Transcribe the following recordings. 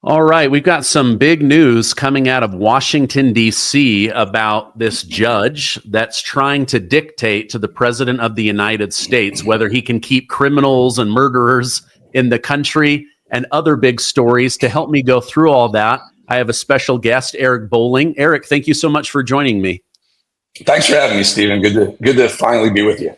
All right, we've got some big news coming out of Washington, D.C. about this judge that's trying to dictate to the president of the United States whether he can keep criminals and murderers in the country, and other big stories. To help me go through all that, I have a special guest, Eric Bolling. Eric, thank you so much for joining me. Thanks for having me, Stephen. Good to finally be with you.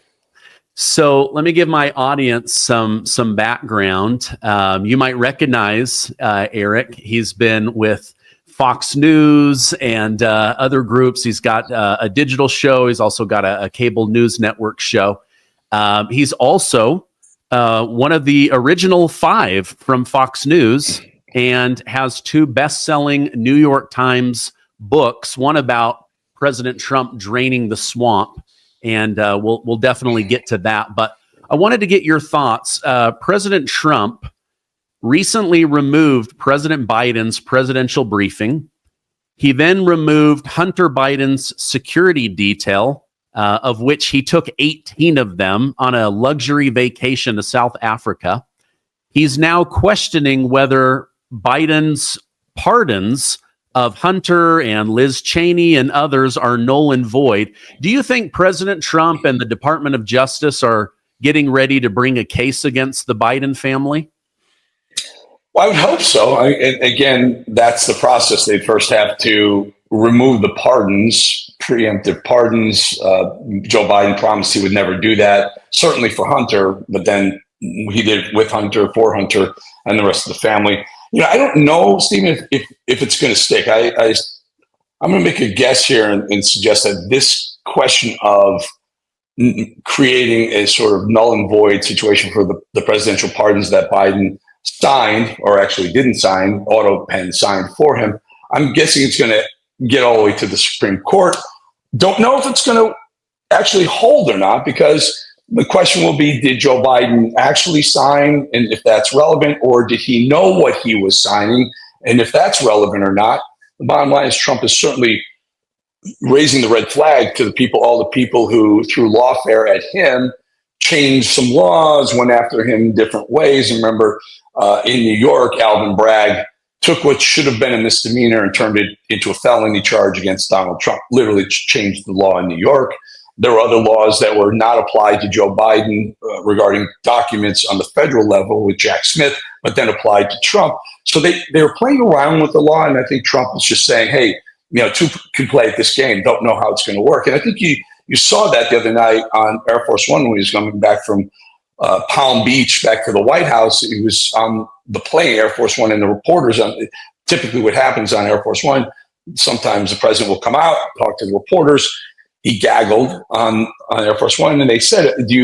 So let me give my audience some background. You might recognize Eric. He's been with Fox News and other groups. He's got a digital show. He's also got a cable news network show. He's also one of the original 5 from Fox News and has 2 best-selling New York Times books, one about President Trump draining the swamp. And we'll definitely get to that. But I wanted to get your thoughts. President Trump recently removed President Biden's presidential briefing. He then removed Hunter Biden's security detail, of which he took 18 of them on a luxury vacation to South Africa. He's now questioning whether Biden's pardons of Hunter and Liz Cheney and others are null and void. Do you think President Trump and the Department of Justice are getting ready to bring a case against the Biden family? Well, I would hope so. Again, that's the process. They first have to remove the pardons, preemptive pardons. Joe Biden promised he would never do that, certainly for Hunter, but then he did it with Hunter, for Hunter, and the rest of the family. I don't know, Stephen, if it's going to stick. I'm going to make a guess here and suggest that this question of creating a sort of null and void situation for the presidential pardons that Biden signed, or actually didn't sign, auto pen signed for him, I'm guessing it's going to get all the way to the Supreme Court. Don't know if it's going to actually hold or not, because the question will be, did Joe Biden actually sign, and if that's relevant, or did he know what he was signing, and if that's relevant or not? The bottom line is Trump is certainly raising the red flag to the people, all the people who threw lawfare at him, changed some laws, went after him different ways. And remember, in New York, Alvin Bragg took what should have been a misdemeanor and turned it into a felony charge against Donald Trump, literally changed the law in New York. There were other laws that were not applied to Joe Biden regarding documents on the federal level with Jack Smith, but then applied to Trump. So they were playing around with the law, and I think Trump was just saying, hey, 2 can play at this game, don't know how it's going to work. And I think you saw that the other night on Air Force One when he was coming back from Palm Beach back to the White House. He was on the plane, Air Force One, and the reporters, typically what happens on Air Force One, sometimes the president will come out, talk to the reporters. He gaggled on Air Force One, and they said, "Do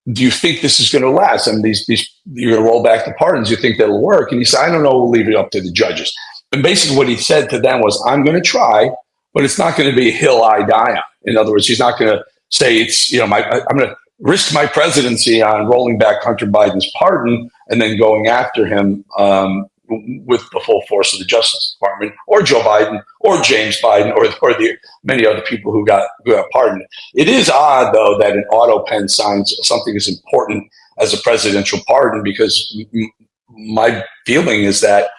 you think this is going to last? I mean, these you're going to roll back the pardons. You think that'll work?" And he said, "I don't know. We'll leave it up to the judges." And basically, what he said to them was, "I'm going to try, but it's not going to be a hill I die on." In other words, he's not going to say it's I'm going to risk my presidency on rolling back Hunter Biden's pardon and then going after him with the full force of the Justice Department, or Joe Biden, or James Biden, or the many other people who got pardoned. It is odd, though, that an auto pen signs something as important as a presidential pardon, because my feeling is that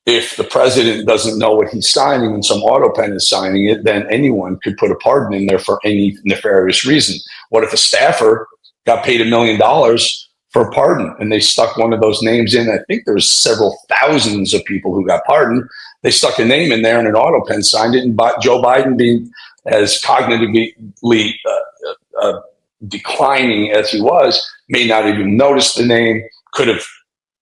if the president doesn't know what he's signing and some auto pen is signing it, then anyone could put a pardon in there for any nefarious reason. What if a staffer got paid $1 million for a pardon, and they stuck one of those names in? I think there's several thousands of people who got pardoned. They stuck a name in there and an auto pen signed it, and Joe Biden, being as cognitively declining as he was, may not even notice the name.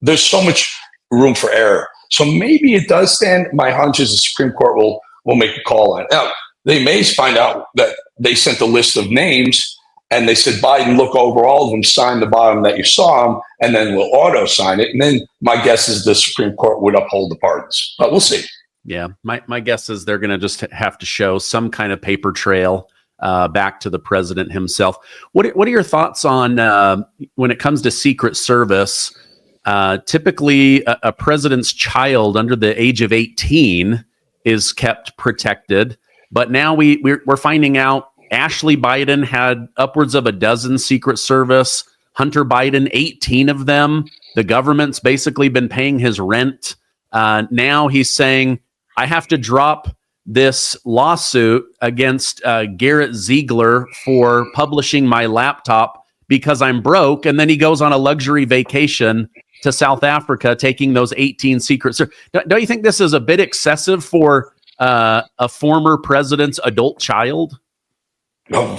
There's so much room for error. So maybe it does stand. My hunch is the Supreme Court will make a call on it. Now, they may find out that they sent a list of names and they said, Biden, look over all of them, sign the bottom that you saw them, and then we'll auto sign it. And then my guess is the Supreme Court would uphold the pardons, but we'll see. Yeah, my guess is they're going to just have to show some kind of paper trail back to the president himself. What are your thoughts on when it comes to Secret Service? Typically, a president's child under the age of 18 is kept protected, but now we're finding out Ashley Biden had upwards of a dozen Secret Service. Hunter Biden, 18 of them. The government's basically been paying his rent Now he's saying, I have to drop this lawsuit against Garrett Ziegler for publishing my laptop because I'm broke. And then he goes on a luxury vacation to South Africa, taking those 18 secrets. Don't you think this is a bit excessive for a former president's adult child? No.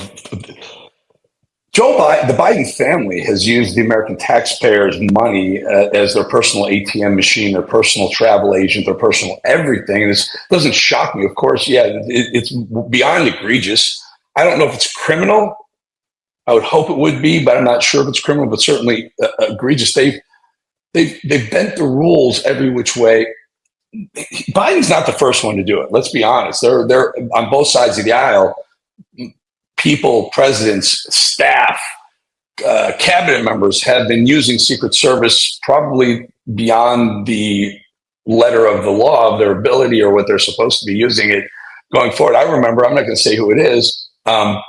Joe Biden, the Biden family has used the American taxpayers' money as their personal ATM machine, their personal travel agent, their personal everything. And it doesn't shock me. Of course, yeah, it's beyond egregious. I don't know if it's criminal. I would hope it would be, but I'm not sure if it's criminal, but certainly egregious. They've bent the rules every which way. Biden's not the first one to do it. Let's be honest. They're on both sides of the aisle. People, presidents, staff, cabinet members have been using Secret Service probably beyond the letter of the law of their ability or what they're supposed to be using it going forward. I remember, I'm not going to say who it is, a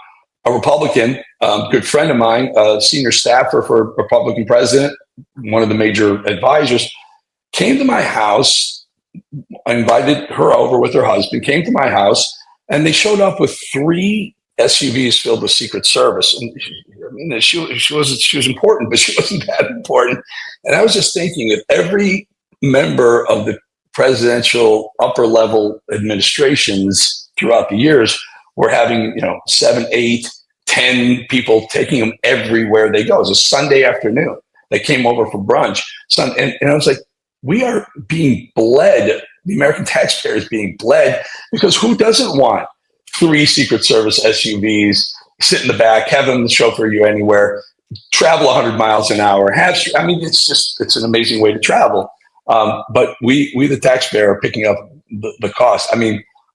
Republican, good friend of mine, a senior staffer for a Republican president, one of the major advisors, came to my house. I invited her over with her husband, came to my house, and they showed up with 3 SUVs filled with Secret Service. And she was important, but she wasn't that important. And I was just thinking that every member of the presidential upper level administrations throughout the years were having, 7, 8, 10 people taking them everywhere they go. It was a Sunday afternoon. They came over for brunch. And I was like, we are being bled. The American taxpayer is being bled because who doesn't want 3 Secret Service SUVs, sit in the back, have them chauffeur you anywhere, travel 100 miles an hour. It's an amazing way to travel. But we, the taxpayer, are picking up the cost.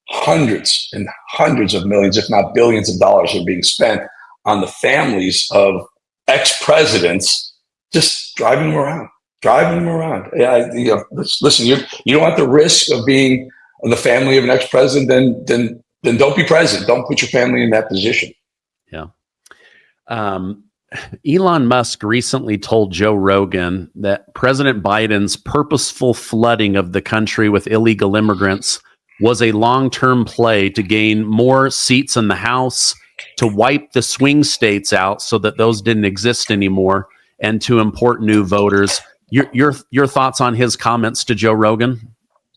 Hundreds and hundreds of millions, if not billions of dollars are being spent on the families of ex-presidents, just driving them around. Yeah, listen, you don't want the risk of being the family of an ex-president, then don't be president. Don't put your family in that position. Yeah. Elon Musk recently told Joe Rogan that President Biden's purposeful flooding of the country with illegal immigrants was a long-term play to gain more seats in the House, to wipe the swing states out so that those didn't exist anymore, and to import new voters. Your thoughts on his comments to Joe Rogan?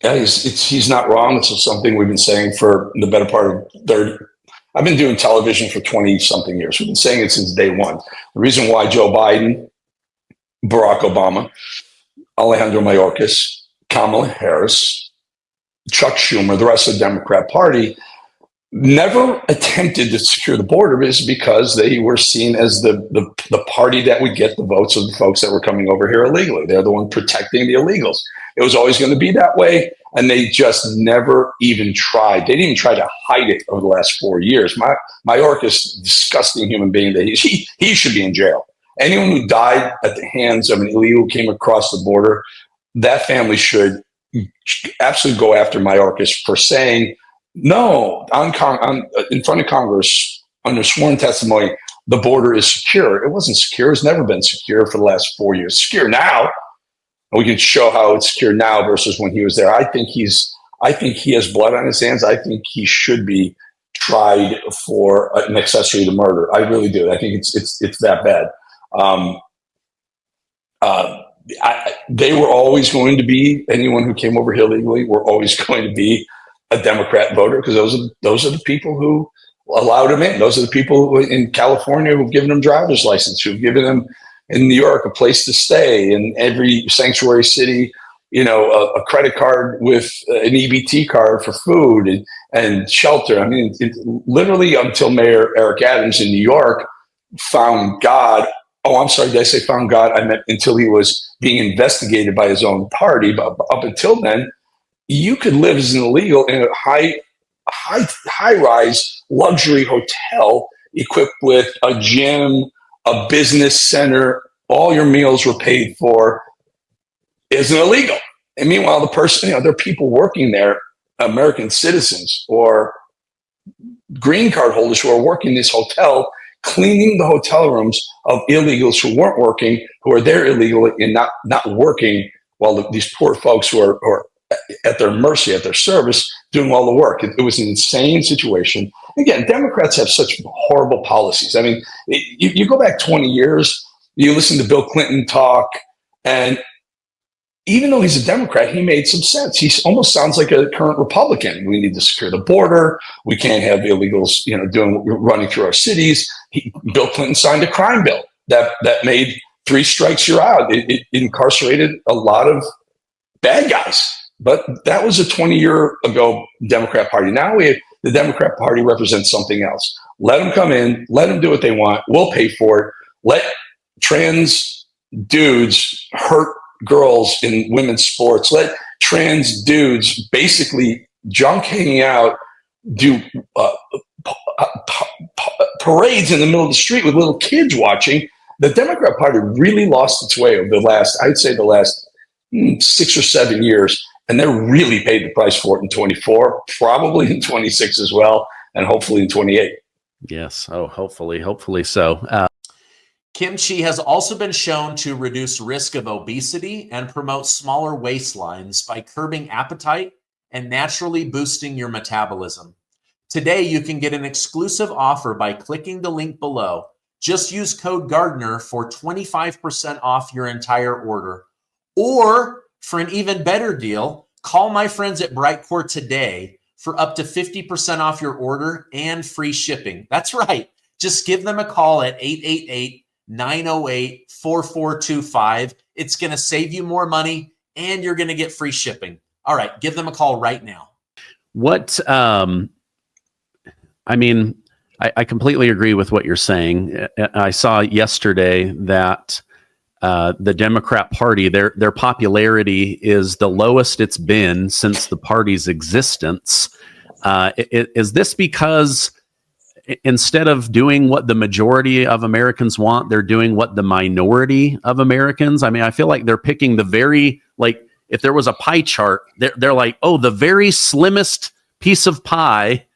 Yeah, he's not wrong. This is something we've been saying for the better part of 30. I've been doing television for 20-something years. We've been saying it since day one. The reason why Joe Biden, Barack Obama, Alejandro Mayorkas, Kamala Harris, Chuck Schumer, the rest of the Democrat Party never attempted to secure the border is because they were seen as the party that would get the votes of the folks that were coming over here illegally. They're the one protecting the illegals. It was always going to be that way, and they just never even tried. They didn't even try to hide it over the last 4 years. Mayorkas, disgusting human being, that he should be in jail. Anyone who died at the hands of an illegal who came across the border, that family should absolutely go after Mayorkas for saying, no, in front of Congress, under sworn testimony, the border is secure. It wasn't secure. It's never been secure for the last 4 years. Secure now. We can show how it's secure now versus when he was there. I think he has blood on his hands. I think he should be tried for an accessory to murder. I really do. I think it's that bad. They were always going to be, anyone who came over here illegally were always going to be a Democrat voter, because those are the people who allowed him in. Those are the people who, in California, who've given them driver's license, who've given them in New York a place to stay, in every sanctuary city, a credit card with an EBT card for food and shelter. Literally until Mayor Eric Adams in New York found God. Oh, I'm sorry, did I say found God? I meant until he was being investigated by his own party. But up until then, you could live as an illegal in a high-rise luxury hotel equipped with a gym, a business center. All your meals were paid for as an illegal. And meanwhile, the person, there are people working there, American citizens or green card holders who are working in this hotel, cleaning the hotel rooms of illegals who weren't working, who are there illegally and not working, while these poor folks who are at their mercy, at their service, doing all the work. It was an insane situation. Again, Democrats have such horrible policies. I mean, you go back 20 years, you listen to Bill Clinton talk, and even though he's a Democrat, he made some sense. He almost sounds like a current Republican. We need to secure the border. We can't have illegals, running through our cities. Bill Clinton signed a crime bill that made 3 strikes you're out. It incarcerated a lot of bad guys. But that was a 20-year ago Democrat Party. Now the Democrat Party represents something else. Let them come in. Let them do what they want. We'll pay for it. Let trans dudes hurt girls in women's sports. Let trans dudes basically junk hanging out, do parades in the middle of the street with little kids watching. The Democrat Party really lost its way over the last 6 or 7 years, and they're really paid the price for it in 24, probably in 26 as well, and hopefully in 28. Yes. Oh, hopefully so. Kimchi has also been shown to reduce risk of obesity and promote smaller waistlines by curbing appetite and naturally boosting your metabolism. Today, you can get an exclusive offer by clicking the link below. Just use code Gardner for 25% off your entire order. Or for an even better deal, call my friends at Brightcore today for up to 50% off your order and free shipping. That's right. Just give them a call at 888-908-4425. It's going to save you more money and you're going to get free shipping. All right, give them a call right now. I completely agree with what you're saying. I saw yesterday that the Democrat Party, their popularity is the lowest it's been since the party's existence. Is this because instead of doing what the majority of Americans want, they're doing what the minority of Americans? I mean, I feel like they're picking the very, like, if there was a pie chart, they're like, oh, the very slimmest piece of pie.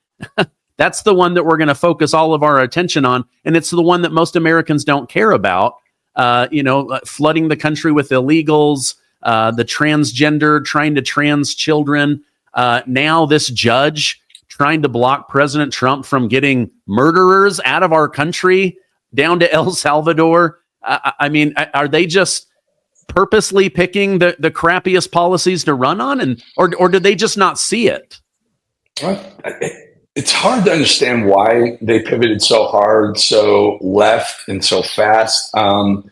That's the one that we're going to focus all of our attention on. And it's the one that most Americans don't care about. Flooding the country with illegals, the transgender, trying to trans children. Now this judge trying to block President Trump from getting murderers out of our country down to El Salvador. Are they just purposely picking the crappiest policies to run on, or did they just not see it? It's hard to understand why they pivoted so hard, so left, and so fast. And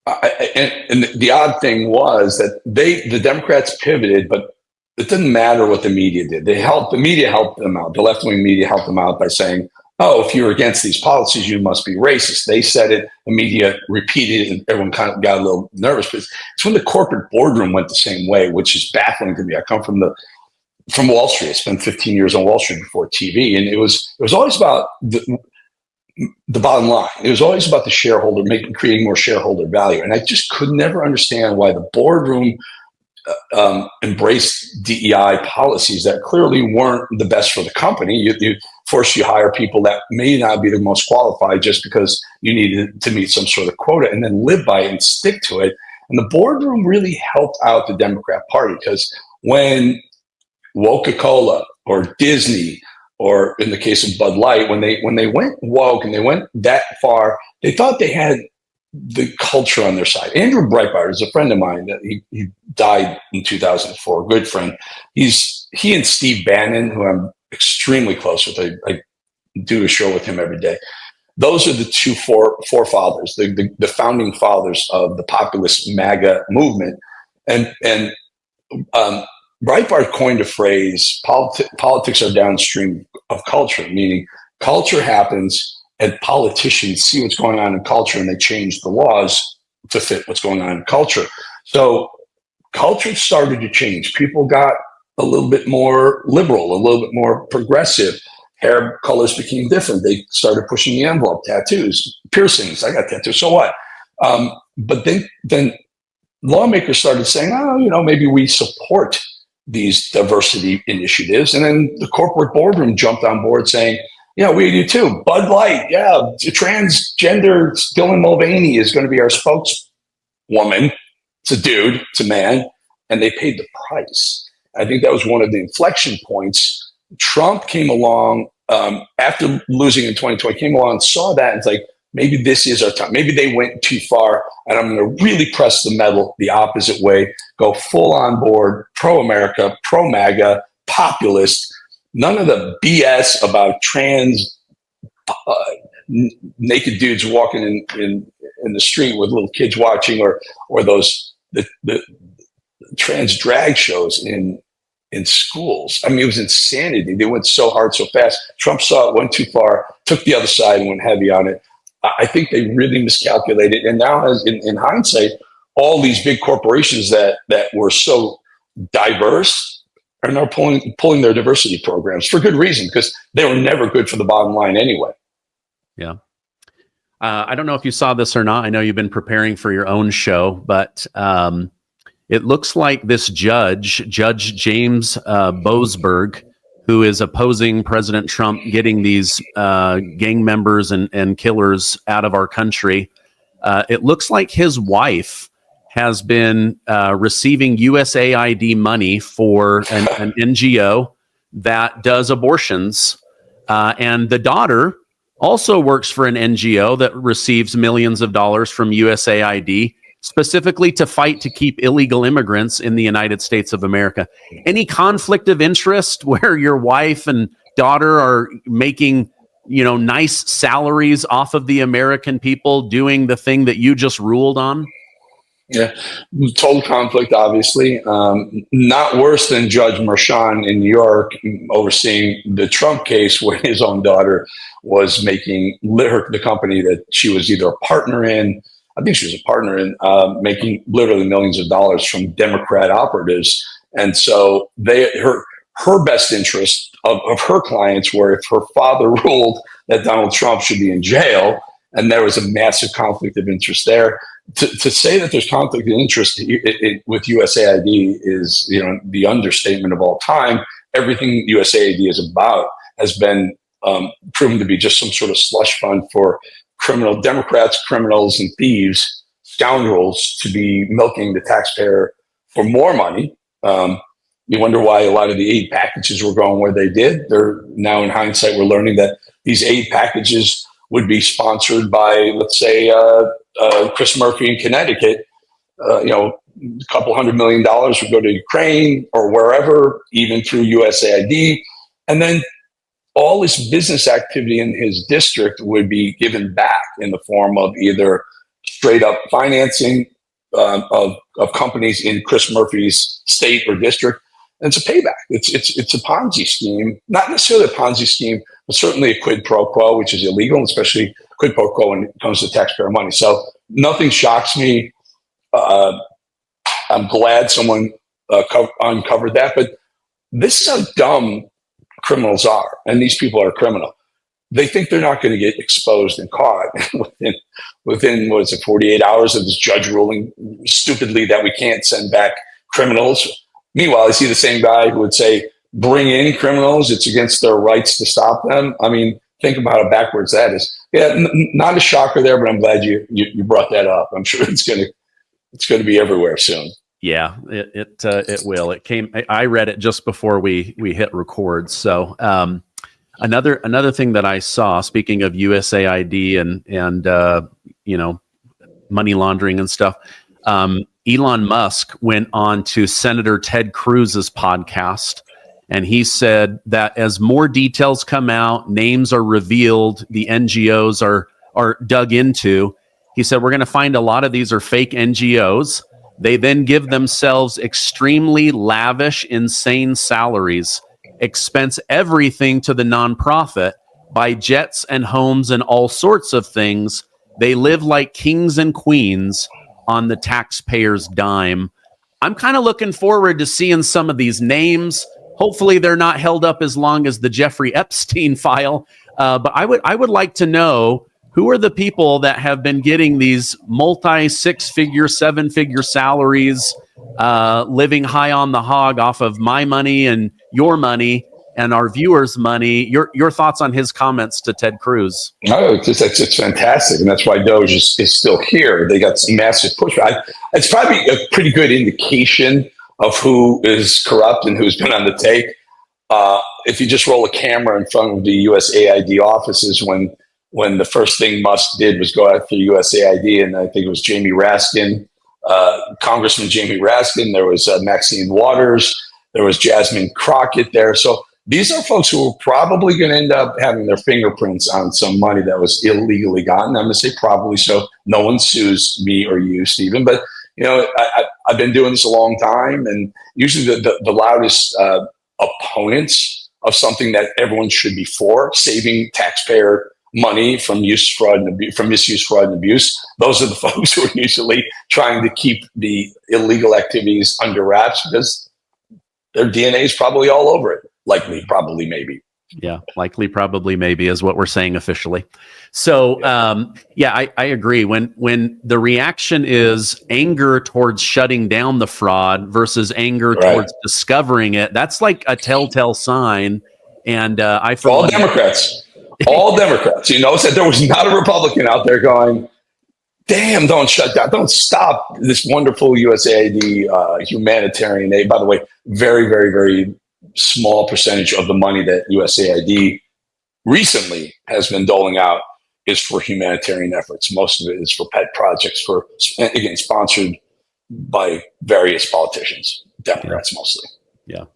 the odd thing was that the Democrats pivoted, but it didn't matter what the media did. The media helped them out. The left-wing media helped them out by saying, oh, if you're against these policies, you must be racist. They said it, the media repeated it, and everyone kind of got a little nervous. But it's when the corporate boardroom went the same way, which is baffling to me. I come from Wall Street. I spent 15 years on Wall Street before TV, and it was always about the bottom line. It was always about the shareholder, creating more shareholder value. And I just could never understand why the boardroom embraced DEI policies that clearly weren't the best for the company. You hire people that may not be the most qualified just because you needed to meet some sort of quota, and then live by it and stick to it. And the boardroom really helped out the Democrat Party, because when Coca-Cola or Disney, or in the case of Bud Light, when they went woke and they went that far, they thought they had the culture on their side. Andrew Breitbart is a friend of mine. That he died in 2004, a good friend. He and Steve Bannon, who I'm extremely close with. I do a show with him every day. Those are the two forefathers, the founding fathers of the populist MAGA movement. And Breitbart coined a phrase, politics are downstream of culture, meaning culture happens and politicians see what's going on in culture and they change the laws to fit what's going on in culture. So culture started to change. People got a little bit more liberal, a little bit more progressive. Hair colors became different. They started pushing the envelope, tattoos, piercings. I got tattoos, so what? But then lawmakers started saying, oh, maybe we support these diversity initiatives. And then the corporate boardroom jumped on board saying, yeah, we do too. Bud Light, yeah, transgender Dylan Mulvaney is going to be our spokeswoman. It's a dude, it's a man, and they paid the price. I think that was one of the inflection points. Trump came along after losing in 2020, came along and saw that and it's like, maybe this is our time. Maybe they went too far, and I'm going to really press the metal the opposite way, go full on board, pro-America, pro-MAGA, populist. None of the BS about trans naked dudes walking in the street with little kids watching, or those the trans drag shows in schools. I mean, it was insanity. They went so hard, so fast. Trump saw it, went too far, took the other side, and went heavy on it. I think they really miscalculated. And now, as in hindsight, all these big corporations that were so diverse are now pulling their diversity programs for good reason, because they were never good for the bottom line anyway. Yeah. I don't know if you saw this or not. I know you've been preparing for your own show, but it looks like this Judge James Boasberg, who is opposing President Trump getting these gang members and killers out of our country. It looks like his wife has been receiving USAID money for an NGO that does abortions. And the daughter also works for an NGO that receives millions of dollars from USAID, specifically to fight to keep illegal immigrants in the United States of America. Any conflict of interest where your wife and daughter are making, nice salaries off of the American people doing the thing that you just ruled on? Yeah, total conflict, obviously. Not worse than Judge Merchan in New York overseeing the Trump case, where his own daughter was making the company that she was either a partner in, I think she was a partner in, making literally millions of dollars from Democrat operatives. And so her best interest of her clients were, if her father ruled that Donald Trump should be in jail, and there was a massive conflict of interest there. To say that there's conflict of interest with USAID is, the understatement of all time. Everything USAID is about has been proven to be just some sort of slush fund for Democrats, criminals, and thieves, scoundrels, to be milking the taxpayer for more money. You wonder why a lot of the aid packages were going where they did. They're now, in hindsight, we're learning that these aid packages would be sponsored by, let's say, Chris Murphy in Connecticut. A couple $100 million would go to Ukraine or wherever, even through USAID. And then all this business activity in his district would be given back in the form of either straight up financing of companies in Chris Murphy's state or district. And it's a payback. It's a Ponzi scheme, not necessarily a Ponzi scheme, but certainly a quid pro quo, which is illegal, and especially quid pro quo when it comes to taxpayer money. So nothing shocks me. I'm glad someone uncovered that, but this is how dumb criminals are, and these people are criminal. They think they're not going to get exposed and caught within 48 hours of this judge ruling stupidly that we can't send back criminals. Meanwhile, I see the same guy who would say, bring in criminals, it's against their rights to stop them. I mean, think about how backwards that is. Yeah, not a shocker there, but I'm glad you brought that up. I'm sure it's going to be everywhere soon. Yeah, it will. It came. I read it just before we hit record. So another thing that I saw, speaking of USAID and money laundering and stuff, Elon Musk went on to Senator Ted Cruz's podcast, and he said that as more details come out, names are revealed, the NGOs are dug into. He said, we're going to find a lot of these are fake NGOs. They then give themselves extremely lavish, insane salaries, expense everything to the nonprofit, buy jets and homes and all sorts of things. They live like kings and queens on the taxpayer's dime. I'm kind of looking forward to seeing some of these names. Hopefully they're not held up as long as the Jeffrey Epstein file. But I would like to know, who are the people that have been getting these multi-6-figure, 7-figure salaries, living high on the hog off of my money and your money and our viewers' money? Your thoughts on his comments to Ted Cruz? No, it's fantastic, and that's why Doge is still here. They got some massive pushback. It's probably a pretty good indication of who is corrupt and who's been on the take. If you just roll a camera in front of the USAID offices, when the first thing Musk did was go after USAID, and I think it was Jamie Raskin, Congressman Jamie Raskin, there was Maxine Waters, there was Jasmine Crockett there. So these are folks who are probably going to end up having their fingerprints on some money that was illegally gotten. I'm going to say probably, so no one sues me or you, Stephen. But I've been doing this a long time, and usually the loudest opponents of something that everyone should be for, saving taxpayer money from misuse, fraud, and abuse. Those are the folks who are usually trying to keep the illegal activities under wraps because their DNA is probably all over it. Likely, probably, maybe. Yeah, likely, probably, maybe is what we're saying officially. So, I agree. When the reaction is anger towards shutting down the fraud versus anger towards discovering it, that's like a telltale sign. And all Democrats, all Democrats. You notice that there was not a Republican out there going, "Damn, don't shut down, don't stop this wonderful USAID humanitarian aid." By the way, very, very, very small percentage of the money that USAID recently has been doling out is for humanitarian efforts. Most of it is for pet projects, again, sponsored by various politicians, Democrats mostly. Yeah.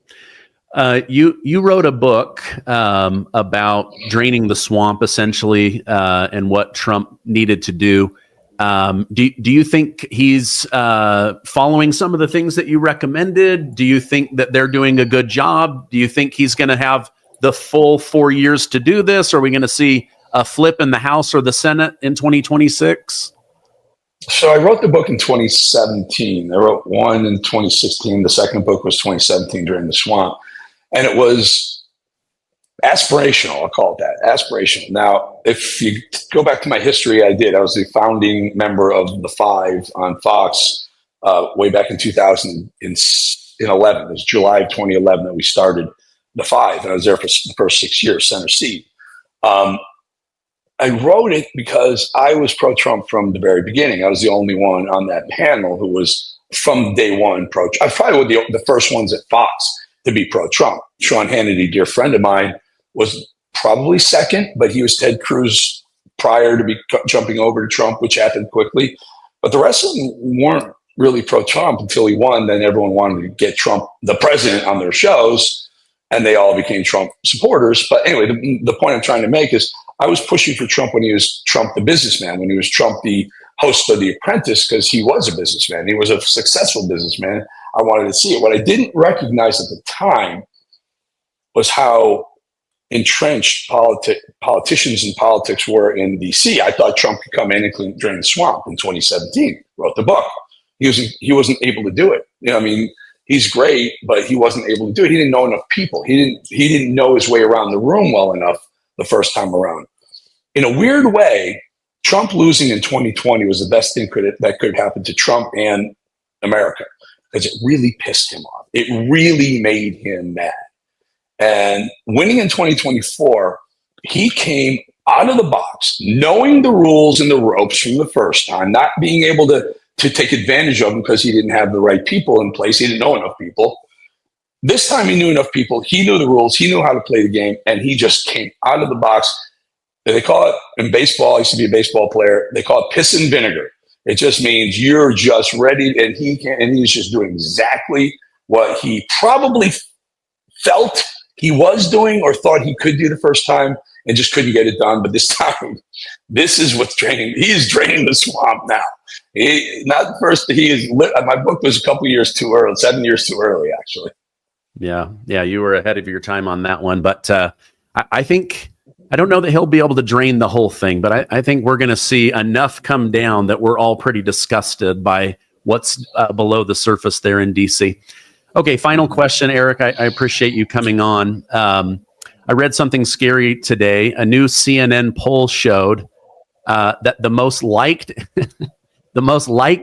You wrote a book about draining the swamp, essentially, and what Trump needed to do. Do you think he's following some of the things that you recommended? Do you think that they're doing a good job? Do you think he's going to have the full 4 years to do this? Or are we going to see a flip in the House or the Senate in 2026? So I wrote the book in 2017. I wrote one in 2016. The second book was 2017, Drain the Swamp. And it was aspirational, I'll call it that, aspirational. Now, if you go back to my history, I was the founding member of The Five on Fox way back in 2011. It was July of 2011 that we started The Five, and I was there for the first 6 years, center seat. I wrote it because I was pro-Trump from the very beginning. I was the only one on that panel who was from day one pro-Trump. I was probably one of the first ones at Fox to be pro-Trump. Sean Hannity, dear friend of mine, was probably second, but he was Ted Cruz prior to jumping over to Trump, which happened quickly. But the rest of them weren't really pro-Trump until he won. Then everyone wanted to get Trump, the president, on their shows, and they all became Trump supporters. But anyway, the point I'm trying to make is I was pushing for Trump when he was Trump the businessman, when he was Trump the host of The Apprentice, because he was a businessman. He was a successful businessman. I wanted to see it. What I didn't recognize at the time was how entrenched politicians and politics were in DC. I thought Trump could come in and drain the swamp in 2017. Wrote the book. He wasn't able to do it. He's great, but he wasn't able to do it. He didn't know enough people. He didn't know his way around the room well enough the first time around. In a weird way, Trump losing in 2020 was the best thing that could happen to Trump and America, because it really pissed him off. It really made him mad. And winning in 2024, he came out of the box, knowing the rules and the ropes from the first time, not being able to take advantage of them because he didn't have the right people in place. He didn't know enough people. This time he knew enough people. He knew the rules. He knew how to play the game. And he just came out of the box. They call it in baseball, I used to be a baseball player, they call it piss and vinegar. It just means you're just ready. And he's just doing exactly what he probably felt he was doing or thought he could do the first time and just couldn't get it done. But this time, this is what's draining. He is draining the swamp now. My book was a couple years too early, 7 years too early, actually. Yeah, you were ahead of your time on that one. But I think, I don't know that he'll be able to drain the whole thing, but I think we're going to see enough come down that we're all pretty disgusted by what's below the surface there in DC. Okay, final question, Eric. I appreciate you coming on. I read something scary today. A new CNN poll showed that the most liked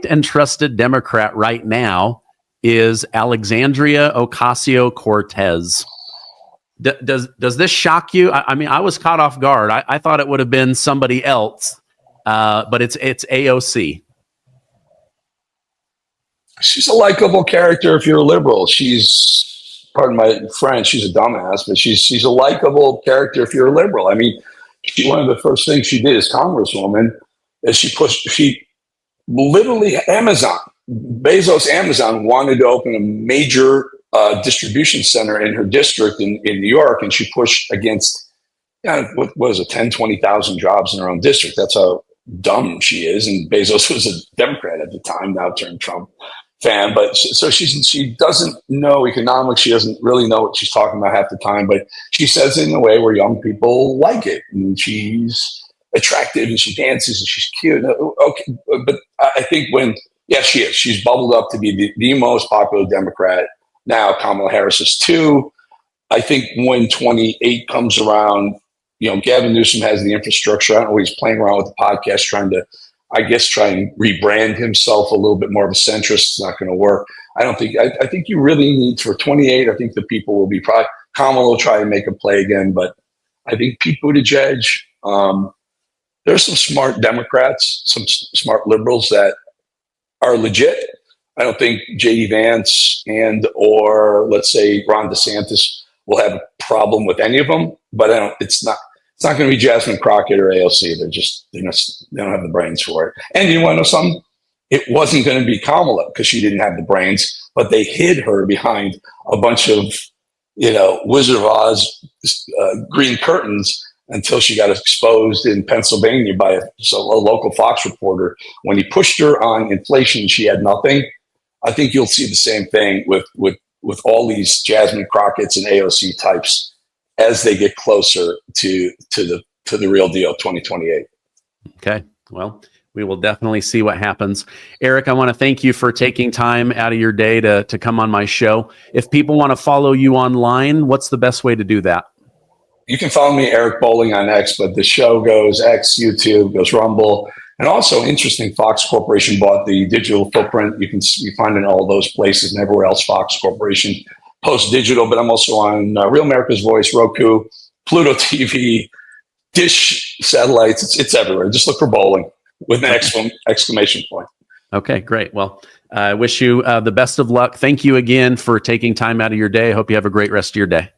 and trusted Democrat right now is Alexandria Ocasio-Cortez. Does this shock you? I mean, I was caught off guard. I thought it would have been somebody else, but it's AOC. She's a likable character if you're a liberal. She's, pardon my French, she's a dumbass, but she's a likable character if you're a liberal. I mean, one of the first things she did as Congresswoman is she literally Bezos Amazon wanted to open a major distribution center in her district in New York, and she pushed against, what was it, 10, 20,000 jobs in her own district. That's how dumb she is. And Bezos was a Democrat at the time, now turned Trump fan. But so she doesn't know economics. She doesn't really know what she's talking about half the time, but she says it in a way where young people like it. And she's attractive and she dances and she's cute. Okay, but I think she is. She's bubbled up to be the most popular Democrat. Now Kamala Harris is too. I think when 28 comes around, Gavin Newsom has the infrastructure. I don't know, he's playing around with the podcast, trying to, try and rebrand himself a little bit more of a centrist. It's not going to work. I think you really need, for 28, I think the people will be Kamala will try and make a play again, but I think Pete Buttigieg, there's some smart Democrats, some smart liberals that are legit. I don't think J.D. Vance or let's say Ron DeSantis will have a problem with any of them, but it's not going to be Jasmine Crockett or AOC. They don't have the brains for it. And you want to know something? It wasn't going to be Kamala because she didn't have the brains, but they hid her behind a bunch of, Wizard of Oz green curtains until she got exposed in Pennsylvania by a local Fox reporter. When he pushed her on inflation, she had nothing. I think you'll see the same thing with all these Jasmine Crockett's and AOC types as they get closer to the real deal, 2028. Okay. Well, we will definitely see what happens. Eric, I want to thank you for taking time out of your day to come on my show. If people want to follow you online, what's the best way to do that? You can follow me, Eric Bolling, on X, but the show goes X, YouTube, goes Rumble. And also, interesting, Fox Corporation bought the digital footprint. You find it in all those places and everywhere else Fox Corporation posts digital, but I'm also on Real America's Voice, Roku, Pluto TV, Dish satellites. It's everywhere. Just look for Bolling with an exclamation point. Okay, great. Well, I wish you the best of luck. Thank you again for taking time out of your day. I hope you have a great rest of your day.